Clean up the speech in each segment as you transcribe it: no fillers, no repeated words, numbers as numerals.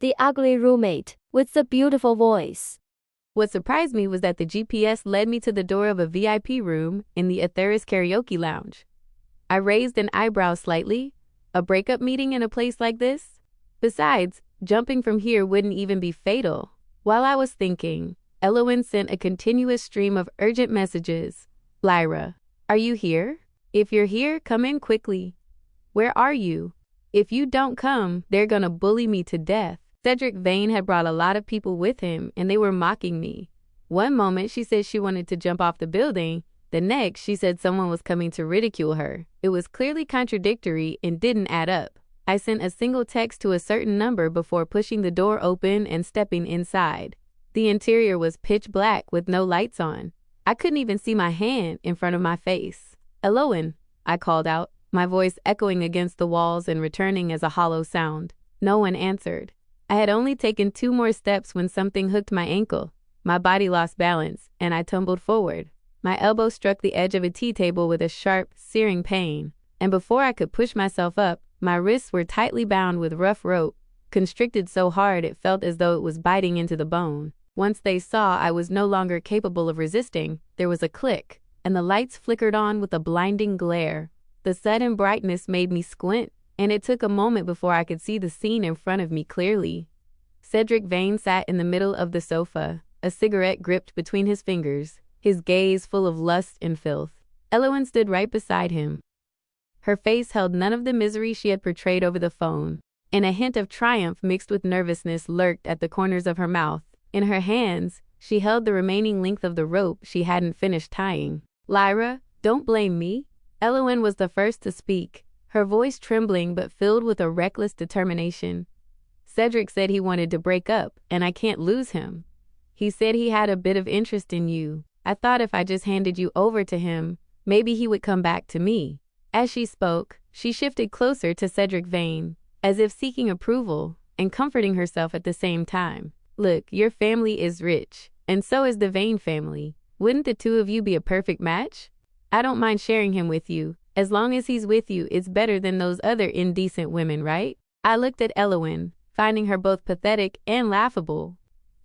The ugly roommate, with the beautiful voice. What surprised me was that the GPS led me to the door of a VIP room in the Atheris karaoke lounge. I raised an eyebrow slightly. A breakup meeting in a place like this? Besides, jumping from here wouldn't even be fatal. While I was thinking, Elowen sent a continuous stream of urgent messages. Lyra, are you here? If you're here, come in quickly. Where are you? If you don't come, they're gonna bully me to death. Cedric Vane had brought a lot of people with him, and they were mocking me. One moment, she said she wanted to jump off the building. The next, she said someone was coming to ridicule her. It was clearly contradictory and didn't add up. I sent a single text to a certain number before pushing the door open and stepping inside. The interior was pitch black with no lights on. I couldn't even see my hand in front of my face. Elowen, I called out, my voice echoing against the walls and returning as a hollow sound. No one answered. I had only taken 2 more steps when something hooked my ankle. My body lost balance, and I tumbled forward. My elbow struck the edge of a tea table with a sharp, searing pain, and before I could push myself up, my wrists were tightly bound with rough rope, constricted so hard it felt as though it was biting into the bone. Once they saw I was no longer capable of resisting, there was a click, and the lights flickered on with a blinding glare. The sudden brightness made me squint, and it took a moment before I could see the scene in front of me clearly. Cedric Vane sat in the middle of the sofa, a cigarette gripped between his fingers, his gaze full of lust and filth. Elowen stood right beside him. Her face held none of the misery she had portrayed over the phone, and a hint of triumph mixed with nervousness lurked at the corners of her mouth. In her hands, she held the remaining length of the rope she hadn't finished tying. Lyra, don't blame me. Elowen was the first to speak, her voice trembling but filled with a reckless determination. Cedric said he wanted to break up, and I can't lose him. He said he had a bit of interest in you. I thought if I just handed you over to him, maybe he would come back to me. As she spoke, she shifted closer to Cedric Vane, as if seeking approval and comforting herself at the same time. Look, your family is rich, and so is the Vane family. Wouldn't the 2 of you be a perfect match? I don't mind sharing him with you. As long as he's with you, it's better than those other indecent women, right? I looked at Elowen, finding her both pathetic and laughable.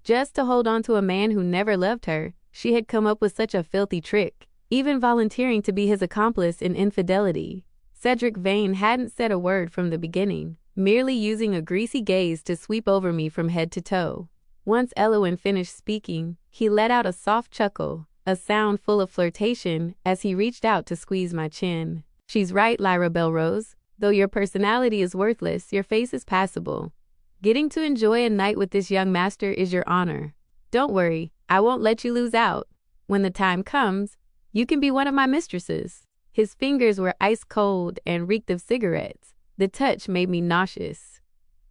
Just to hold on to a man who never loved her, she had come up with such a filthy trick, even volunteering to be his accomplice in infidelity. Cedric Vane hadn't said a word from the beginning, merely using a greasy gaze to sweep over me from head to toe. Once Elowen finished speaking, he let out a soft chuckle, a sound full of flirtation, as he reached out to squeeze my chin. She's right, Lyra Belrose. Though your personality is worthless, your face is passable. Getting to enjoy a night with this young master is your honor. Don't worry, I won't let you lose out. When the time comes, you can be one of my mistresses. His fingers were ice cold and reeked of cigarettes. The touch made me nauseous.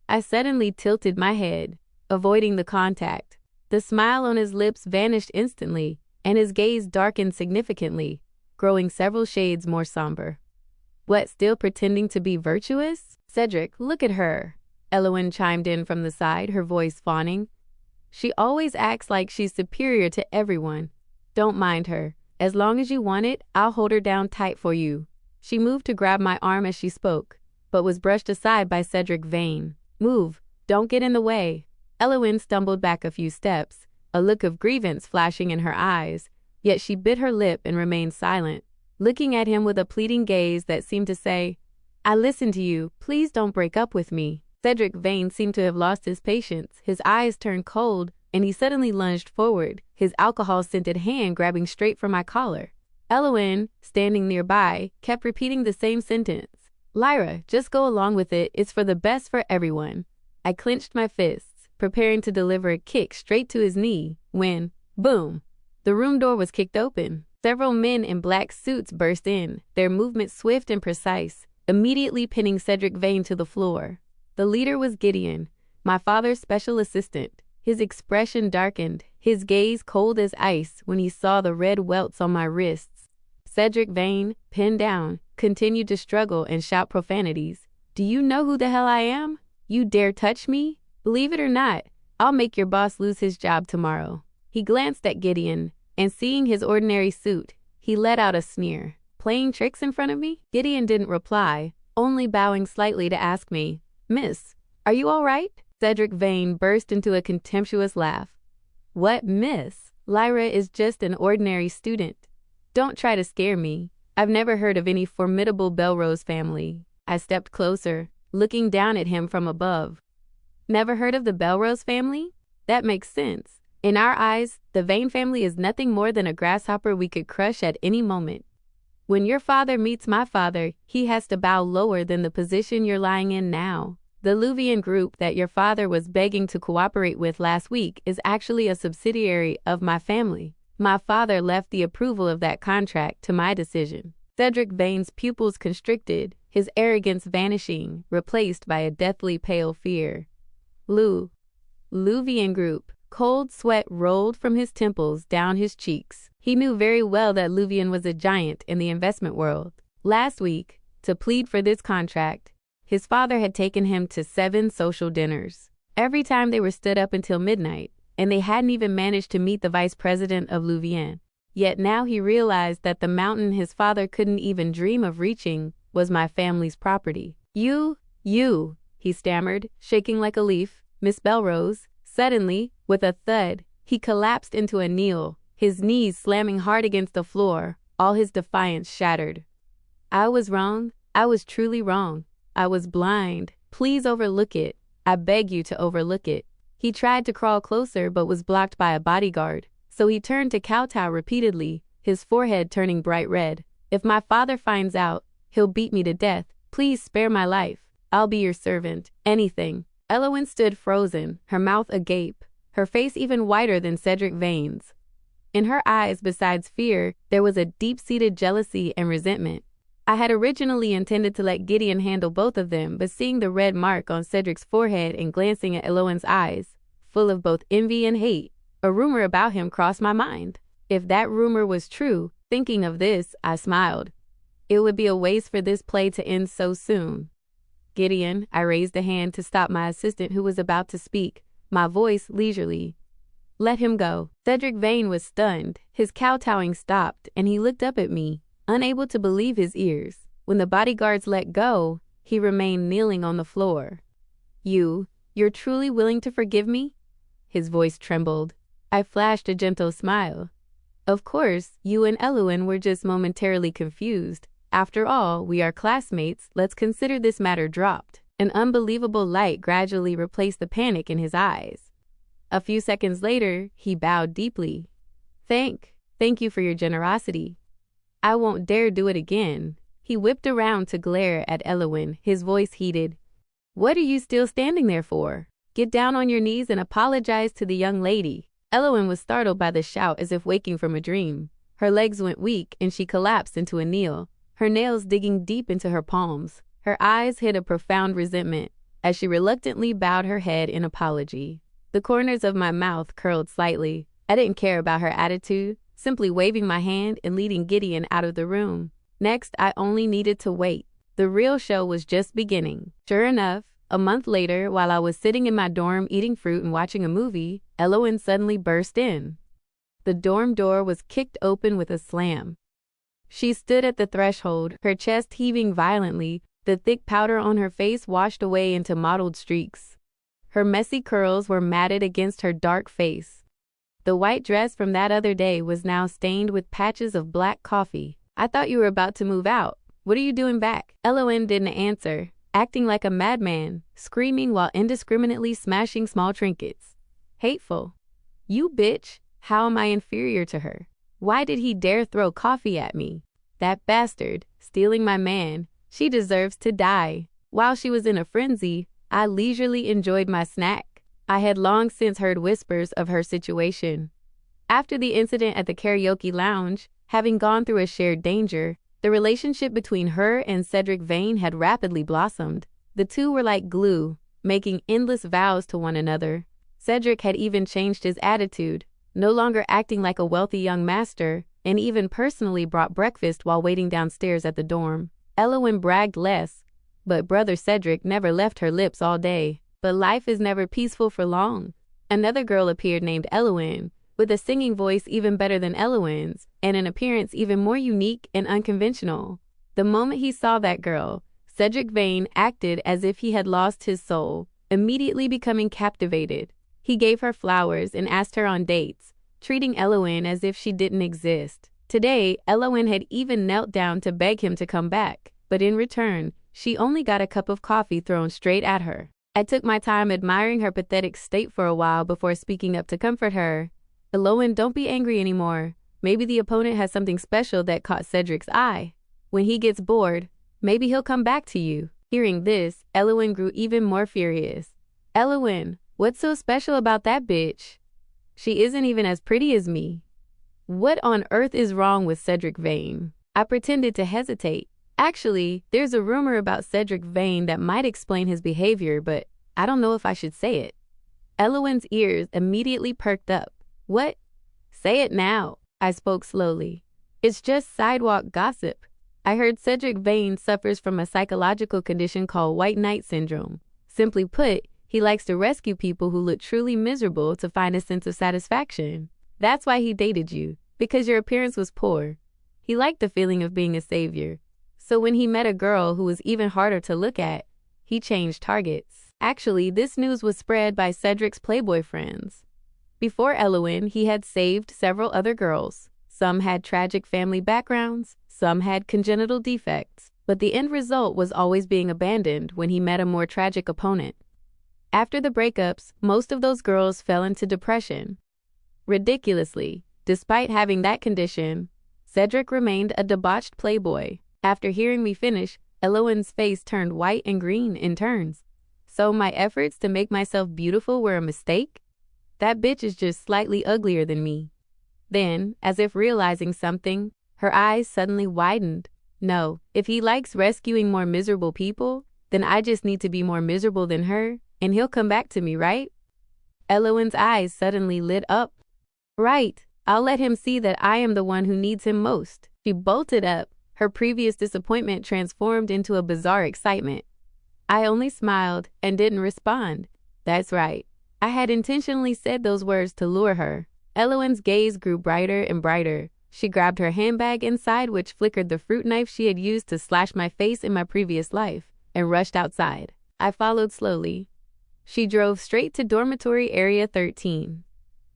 I suddenly tilted my head, avoiding the contact. The smile on his lips vanished instantly, and his gaze darkened significantly, growing several shades more somber. What, still pretending to be virtuous? Cedric, look at her. Elowen chimed in from the side, her voice fawning. She always acts like she's superior to everyone. Don't mind her. As long as you want it, I'll hold her down tight for you. She moved to grab my arm as she spoke, but was brushed aside by Cedric Vane. Move. Don't get in the way. Elowen stumbled back a few steps, a look of grievance flashing in her eyes, yet she bit her lip and remained silent, looking at him with a pleading gaze that seemed to say, I listen to you. Please don't break up with me. Cedric Vane seemed to have lost his patience. His eyes turned cold, and he suddenly lunged forward, his alcohol-scented hand grabbing straight for my collar. Elowen, standing nearby, kept repeating the same sentence. Lyra, just go along with it. It's for the best for everyone. I clenched my fists, preparing to deliver a kick straight to his knee, when, boom, the room door was kicked open. Several men in black suits burst in, their movements swift and precise, immediately pinning Cedric Vane to the floor. The leader was Gideon, my father's special assistant. His expression darkened, his gaze cold as ice when he saw the red welts on my wrists. Cedric Vane, pinned down, continued to struggle and shout profanities. Do you know who the hell I am? You dare touch me? Believe it or not, I'll make your boss lose his job tomorrow. He glanced at Gideon, and seeing his ordinary suit, he let out a sneer. Playing tricks in front of me? Gideon didn't reply, only bowing slightly to ask me, Miss, are you all right? Cedric Vane burst into a contemptuous laugh. What, miss? Lyra is just an ordinary student. Don't try to scare me. I've never heard of any formidable Belrose family. I stepped closer, looking down at him from above. Never heard of the Belrose family? That makes sense. In our eyes, the Vane family is nothing more than a grasshopper we could crush at any moment. When your father meets my father, he has to bow lower than the position you're lying in now. The Luvian group that your father was begging to cooperate with last week is actually a subsidiary of my family. My father left the approval of that contract to my decision. Cedric Vane's pupils constricted, his arrogance vanishing, replaced by a deathly pale fear. Luvian group. Cold sweat rolled from his temples down his cheeks. He knew very well that Luvian was a giant in the investment world. Last week, to plead for this contract, his father had taken him to 7 social dinners. Every time they were stood up until midnight, and they hadn't even managed to meet the vice president of Luvian. Yet now he realized that the mountain his father couldn't even dream of reaching was my family's property. You, he stammered, shaking like a leaf. Miss Belrose. Suddenly, with a thud, he collapsed into a kneel, his knees slamming hard against the floor, all his defiance shattered. I was wrong. I was truly wrong. I was blind. Please overlook it. I beg you to overlook it. He tried to crawl closer but was blocked by a bodyguard, so he turned to kowtow repeatedly, his forehead turning bright red. If my father finds out, he'll beat me to death. Please spare my life. I'll be your servant. Anything. Elowen stood frozen, her mouth agape, her face even whiter than Cedric Vane's. In her eyes, besides fear, there was a deep-seated jealousy and resentment. I had originally intended to let Gideon handle both of them, but seeing the red mark on Cedric's forehead and glancing at Elowen's eyes, full of both envy and hate, a rumor about him crossed my mind. If that rumor was true, thinking of this, I smiled. It would be a waste for this play to end so soon. Gideon, I raised a hand to stop my assistant who was about to speak, my voice leisurely. Let him go. Cedric Vane was stunned. His kowtowing stopped, and he looked up at me, unable to believe his ears. When the bodyguards let go, he remained kneeling on the floor. You're truly willing to forgive me? His voice trembled. I flashed a gentle smile. Of course, you and Elowen were just momentarily confused. After all, we are classmates. Let's consider this matter dropped. An unbelievable light gradually replaced the panic in his eyes. A few seconds later, he bowed deeply. Thank you for your generosity. I won't dare do it again. He whipped around to glare at Elowen, his voice heated. What are you still standing there for? Get down on your knees and apologize to the young lady. Elowen was startled by the shout as if waking from a dream. Her legs went weak and she collapsed into a kneel, her nails digging deep into her palms. Her eyes hid a profound resentment as she reluctantly bowed her head in apology. The corners of my mouth curled slightly. I didn't care about her attitude, simply waving my hand and leading Gideon out of the room. Next, I only needed to wait. The real show was just beginning. Sure enough, a month later, while I was sitting in my dorm eating fruit and watching a movie, Elowen suddenly burst in. The dorm door was kicked open with a slam. She stood at the threshold, her chest heaving violently, the thick powder on her face washed away into mottled streaks. Her messy curls were matted against her dark face. The white dress from that other day was now stained with patches of black coffee. I thought you were about to move out. What are you doing back? Elowen didn't answer, acting like a madman, screaming while indiscriminately smashing small trinkets. Hateful. You bitch. How am I inferior to her? Why did he dare throw coffee at me? That bastard, stealing my man. She deserves to die. While she was in a frenzy, I leisurely enjoyed my snack. I had long since heard whispers of her situation. After the incident at the karaoke lounge, having gone through a shared danger, the relationship between her and Cedric Vane had rapidly blossomed. The two were like glue, making endless vows to one another. Cedric had even changed his attitude, no longer acting like a wealthy young master, and even personally brought breakfast while waiting downstairs at the dorm. Elowen bragged less, but brother Cedric never left her lips all day. But life is never peaceful for long. Another girl appeared named Elowen, with a singing voice even better than Elowen's, and an appearance even more unique and unconventional. The moment he saw that girl, Cedric Vane acted as if he had lost his soul. immediately becoming captivated. He gave her flowers and asked her on dates, treating Elowen as if she didn't exist. Today, Elowen had even knelt down to beg him to come back, but in return, she only got a cup of coffee thrown straight at her. I took my time admiring her pathetic state for a while before speaking up to comfort her. Elowen, don't be angry anymore. Maybe the opponent has something special that caught Cedric's eye. When he gets bored, maybe he'll come back to you. Hearing this, Elowen grew even more furious. Elowen, what's so special about that bitch? She isn't even as pretty as me. What on earth is wrong with Cedric Vane? I pretended to hesitate. Actually, there's a rumor about Cedric Vane that might explain his behavior, but I don't know if I should say it. Elowen's ears immediately perked up. What? Say it now, I spoke slowly. It's just sidewalk gossip. I heard Cedric Vane suffers from a psychological condition called white knight syndrome. Simply put, he likes to rescue people who look truly miserable to find a sense of satisfaction. That's why he dated you, because your appearance was poor. He liked the feeling of being a savior. So when he met a girl who was even harder to look at, he changed targets. Actually, this news was spread by Cedric's Playboy friends. Before Elowen, he had saved several other girls. Some had tragic family backgrounds, some had congenital defects, but the end result was always being abandoned when he met a more tragic opponent. After the breakups, most of those girls fell into depression. Ridiculously, despite having that condition, Cedric remained a debauched playboy. After hearing me finish, Elowen's face turned white and green in turns. So my efforts to make myself beautiful were a mistake? That bitch is just slightly uglier than me. Then, as if realizing something, her eyes suddenly widened. No, if he likes rescuing more miserable people, then I just need to be more miserable than her, and he'll come back to me, right? Elowen's eyes suddenly lit up. Right, I'll let him see that I am the one who needs him most. She bolted up. Her previous disappointment transformed into a bizarre excitement. I only smiled and didn't respond. That's right. I had intentionally said those words to lure her. Elowen's gaze grew brighter and brighter. She grabbed her handbag inside, which flickered the fruit knife she had used to slash my face in my previous life, and rushed outside. I followed slowly. She drove straight to dormitory area 13.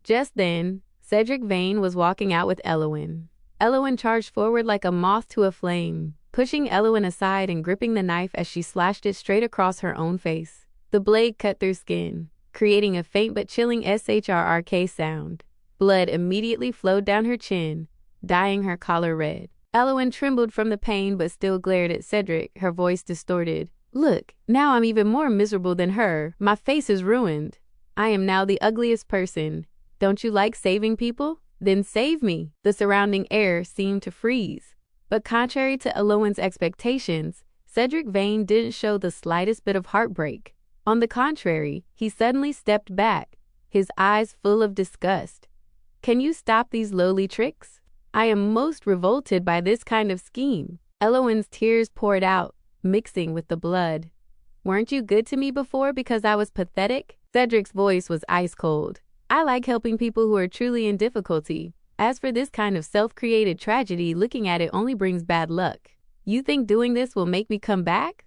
Just then, Cedric Vane was walking out with Elowen. Elowen charged forward like a moth to a flame, pushing Elowen aside and gripping the knife as she slashed it straight across her own face. The blade cut through skin, creating a faint but chilling SHRRK sound. Blood immediately flowed down her chin, dyeing her collar red. Elowen trembled from the pain but still glared at Cedric, her voice distorted. Look, now I'm even more miserable than her. My face is ruined. I am now the ugliest person. Don't you like saving people? Then save me. The surrounding air seemed to freeze. But contrary to Elowen's expectations, Cedric Vane didn't show the slightest bit of heartbreak. On the contrary, he suddenly stepped back, his eyes full of disgust. Can you stop these lowly tricks? I am most revolted by this kind of scheme. Elowen's tears poured out, mixing with the blood. Weren't you good to me before because I was pathetic? Cedric's voice was ice cold. I like helping people who are truly in difficulty. As for this kind of self-created tragedy, looking at it only brings bad luck. You think doing this will make me come back?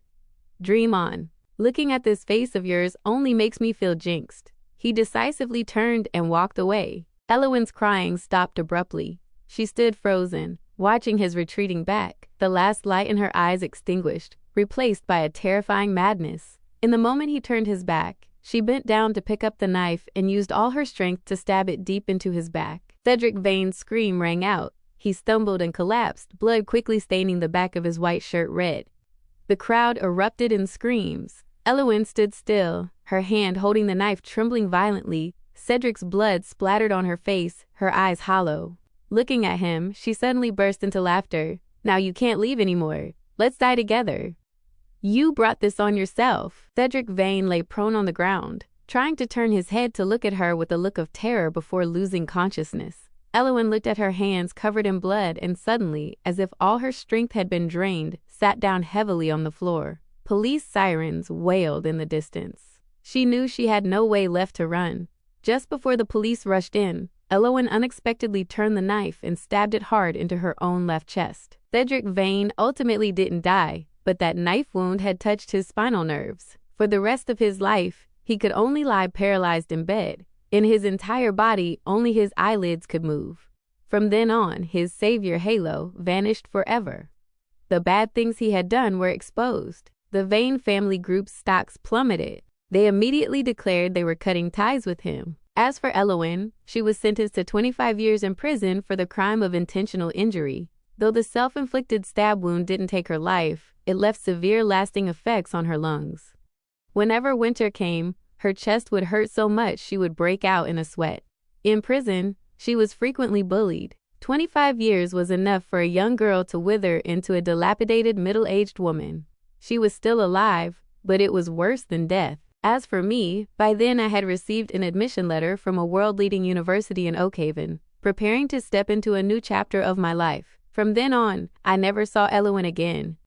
Dream on. Looking at this face of yours only makes me feel jinxed. He decisively turned and walked away. Elowen's crying stopped abruptly. She stood frozen, watching his retreating back, the last light in her eyes extinguished, replaced by a terrifying madness. In the moment he turned his back, she bent down to pick up the knife and used all her strength to stab it deep into his back. Cedric Vane's scream rang out. He stumbled and collapsed, blood quickly staining the back of his white shirt red. The crowd erupted in screams. Elowen stood still, her hand holding the knife trembling violently. Cedric's blood splattered on her face, her eyes hollow. Looking at him, she suddenly burst into laughter. Now you can't leave anymore. Let's die together. You brought this on yourself. Cedric Vane lay prone on the ground, trying to turn his head to look at her with a look of terror before losing consciousness. Elowen looked at her hands covered in blood and suddenly, as if all her strength had been drained, sat down heavily on the floor. Police sirens wailed in the distance. She knew she had no way left to run. Just before the police rushed in, Elowen unexpectedly turned the knife and stabbed it hard into her own left chest. Cedric Vane ultimately didn't die, but that knife wound had touched his spinal nerves. For the rest of his life, He could only lie paralyzed in bed. In his entire body, only his eyelids could move. From then on, his savior halo vanished forever. The bad things he had done were exposed. The Vane family group's stocks plummeted. They immediately declared they were cutting ties with him. As for Elowen, she was sentenced to 25 years in prison for the crime of intentional injury. Though the self-inflicted stab wound didn't take her life, it left severe lasting effects on her lungs. Whenever winter came, her chest would hurt so much she would break out in a sweat. In prison, she was frequently bullied. 25 years was enough for a young girl to wither into a dilapidated middle-aged woman. She was still alive, but it was worse than death. As for me, by then I had received an admission letter from a world-leading university in Oakhaven, preparing to step into a new chapter of my life. From then on, I never saw Elowen again.